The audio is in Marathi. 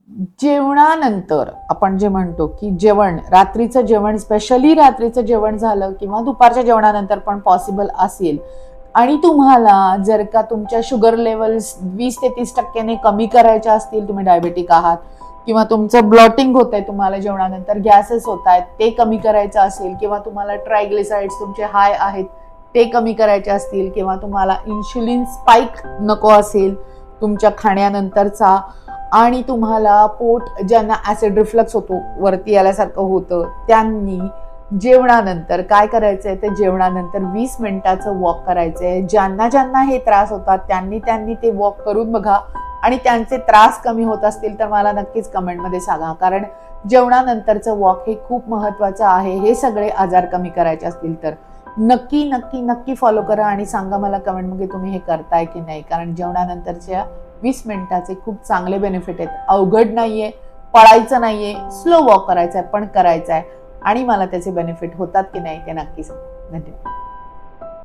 जेवणानंतर आपण जे म्हणतो की जेवण, रात्रीचं जेवण, स्पेशली रात्रीचं जेवण झालं किंवा दुपारच्या जेवणानंतर पण पॉसिबल असेल आणि तुम्हाला जर का तुमच्या शुगर लेवल्स 20 ते 30% कमी करायच्या असतील, तुम्ही डायबेटिक आहात किंवा तुमचं ब्लॉटिंग होत आहे, तुम्हाला जेवणानंतर गॅसेस होत आहेत, ते कमी करायचं असेल किंवा तुम्हाला ट्रायग्लिसाइड्स तुमचे हाय आहेत ते कमी करायचे असतील किंवा तुम्हाला इन्शुलिन स्पाइक नको असेल तुमच्या खाण्यानंतरचा आणि तुम्हाला पोट, ज्यांना ऍसिड रिफ्लक्स होतो, वरती आल्यासारखं होतं, त्यांनी जेवणानंतर काय करायचंय, ते जेवणानंतर 20 मिनिटाचं वॉक करायचंय. ज्यांना ज्यांना हे त्रास होतात त्यांनी ते वॉक करून बघा आणि त्यांचे त्रास कमी होत असतील तर मला नक्कीच कमेंटमध्ये सांगा, कारण जेवणानंतरचं वॉक हे खूप महत्वाचं आहे. हे सगळे आजार कमी करायचे असतील तर नक्की नक्की नक्की फॉलो करा आणि सांगा मला कमेंटमध्ये तुम्ही हे करताय की नाही, कारण जेवणानंतरच्या 20 मिनिटाचे खूप चांगले बेनिफिट आहेत. अवघड नाहीये, पळायचं नाहीये, स्लो वॉक करायचा आहे पण करायचा आहे आणि मला त्याचे बेनिफिट होतात की नाही ते नक्की सांगा. धन्यवाद.